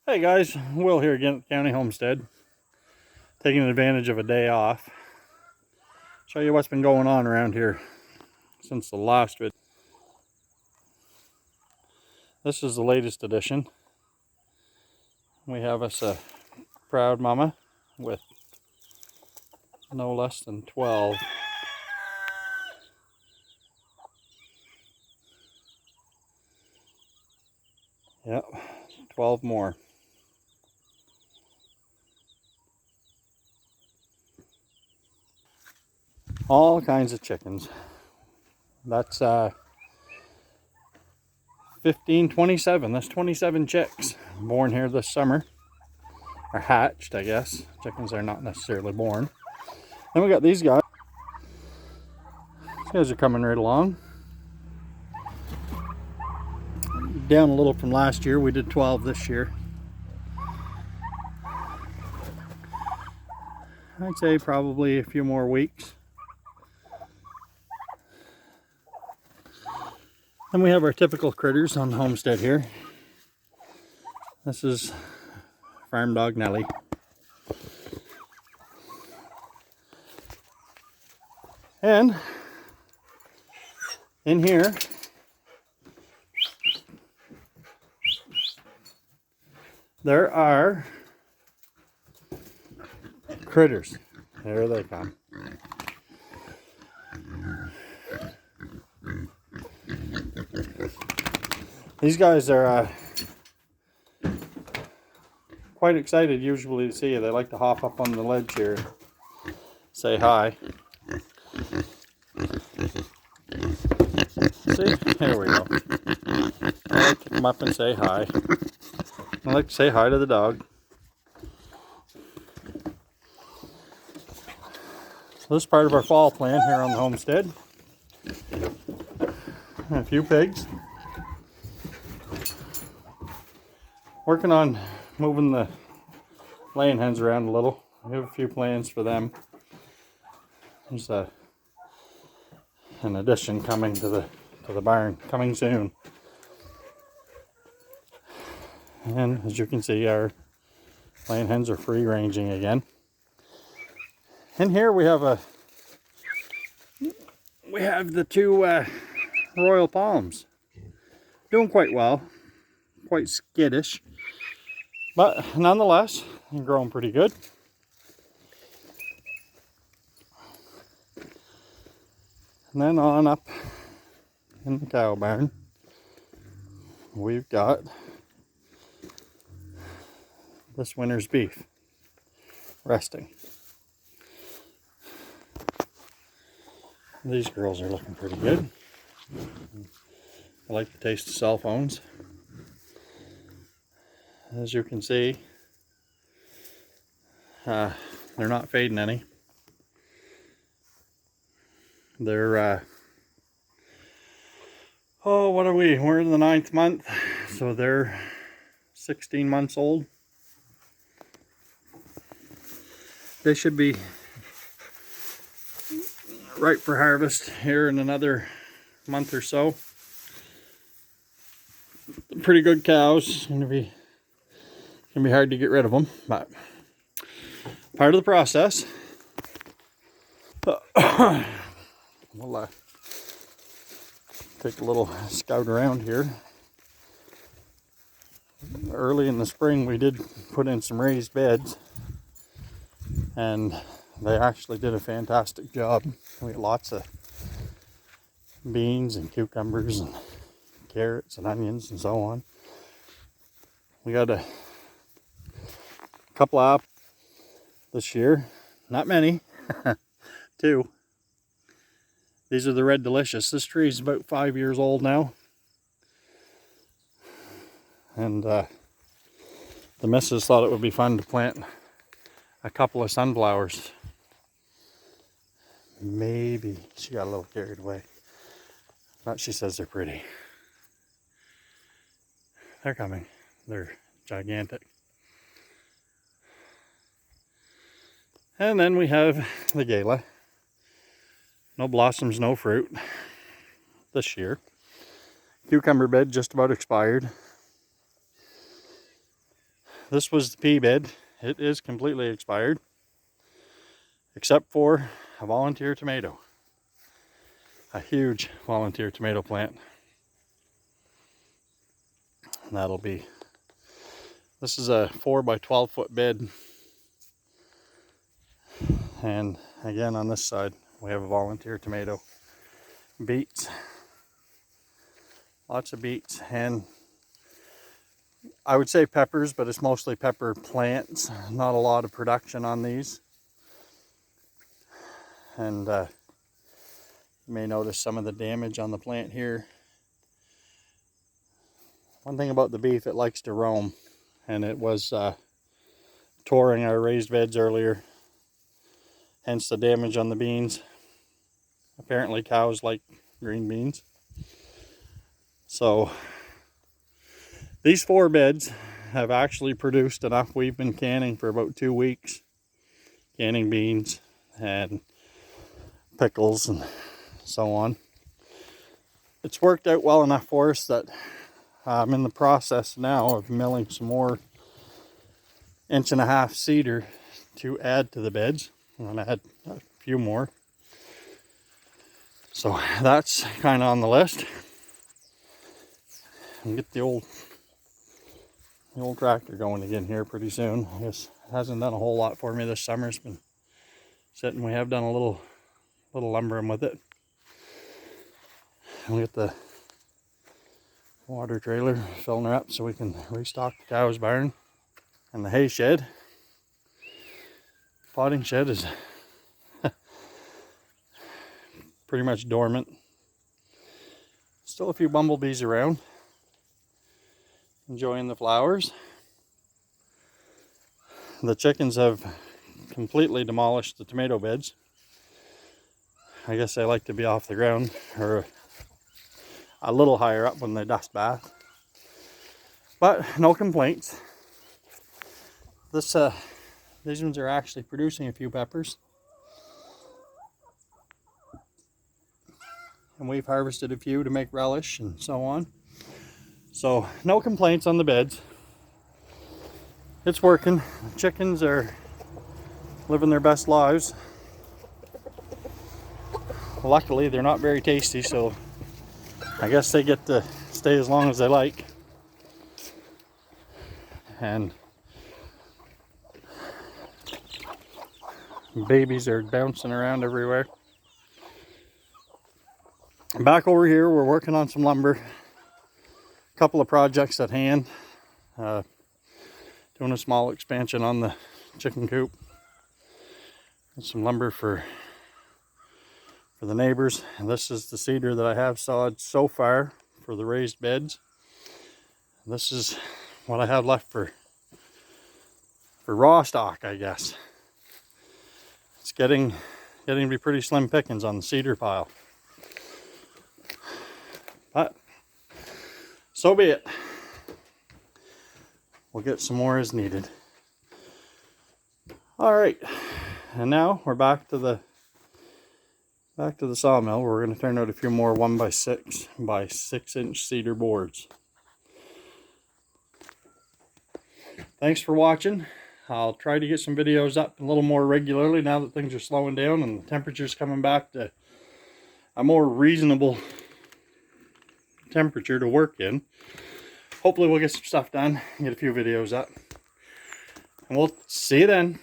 Hey guys, Will here again at the County Homestead, taking advantage of a day off. Show you what's been going on around here since the last video. This is the latest edition. We have us a proud mama with no less than 12. Yep, 12 more. All kinds of chickens. That's 27. That's 27 chicks born here this summer. Or hatched, I guess. Chickens are not necessarily born. Then we got these guys. These guys are coming right along. Down a little from last year. We did 12 this year. I'd say probably a few more weeks. Then we have our typical critters on the homestead here. This is farm dog Nellie. And in here, there are critters. There they come. These guys are quite excited usually to see you. They like to hop up on the ledge here, say hi. See, here we go. I like to come up and say hi. I like to say hi to the dog. So this is part of our fall plan here on the homestead. And a few pigs. Working on moving the laying hens around a little. We have a few plans for them. There's an addition coming to the barn, coming soon. And as you can see, our laying hens are free ranging again. And here we have the two Royal Palms. Doing quite well, quite skittish, but nonetheless, they're growing pretty good. And then on up in the cow barn, we've got this winter's beef resting. These girls are looking pretty good. I like the taste of cell phones. As you can see, they're not fading any. They're what are we? We're in the 9th month, so they're 16 months old. They should be ripe for harvest here in another month or so. Pretty good cows. Gonna be hard to get rid of them, but part of the process. We'll take a little scout around here. Early in the spring we did put in some raised beds, and they actually did a fantastic job. We had lots of beans and cucumbers and carrots and onions and so on. We got a couple of apples this year, not many, 2. These are the Red Delicious. This tree is about 5 years old now. And the missus thought it would be fun to plant a couple of sunflowers. Maybe she got a little carried away. But she says they're pretty. They're coming. They're gigantic. And then we have the Gala. No blossoms, no fruit this year. Cucumber bed just about expired. this was the pea bed. It is completely expired, except for a volunteer tomato. A huge volunteer tomato plant. And that'll be, this is a 4 by 12 foot bed. And again, on this side, we have a volunteer tomato. Beets. Lots of beets, and I would say peppers, but it's mostly pepper plants. Not a lot of production on these. And you may notice some of the damage on the plant here. One thing about the beef, it likes to roam, and it was touring our raised beds earlier, hence the damage on the beans. Apparently cows like green beans. So these 4 beds have actually produced enough. We've been canning for about 2 weeks, canning beans and pickles and so on. It's worked out well enough for us that I'm in the process now of milling some more 1.5 inch cedar to add to the beds. I'm going to add a few more. So that's kind of on the list. And get the old tractor going again here pretty soon. I guess it hasn't done a whole lot for me this summer. It's been sitting. We have done a little lumbering with it. And we get the water trailer filling her up so we can restock the cow's barn. And the hay shed, potting shed, is pretty much dormant. Still a few bumblebees around, enjoying the flowers. The chickens have completely demolished the tomato beds. I guess they like to be off the ground, or a little higher up when they dust bath. But no complaints. These ones are actually producing a few peppers. And we've harvested a few to make relish and so on. So no complaints on the beds. It's working. The chickens are living their best lives. Luckily, they're not very tasty, so I guess they get to stay as long as they like. And babies are bouncing around everywhere. Back over here, we're working on some lumber. A couple of projects at hand. Doing a small expansion on the chicken coop. And some lumber for the neighbors. And this is the cedar that I have sawed so far for the raised beds. This is what I have left for raw stock, I guess. It's getting to be pretty slim pickings on the cedar pile. But so be it. We'll get some more as needed. All right, and now we're back to the sawmill. We're going to turn out a few more 1 by 6 by 6 inch cedar boards. Thanks for watching. I'll try to get some videos up a little more regularly now that things are slowing down and the temperature's coming back to a more reasonable temperature to work in. Hopefully we'll get some stuff done and get a few videos up. And we'll see you then.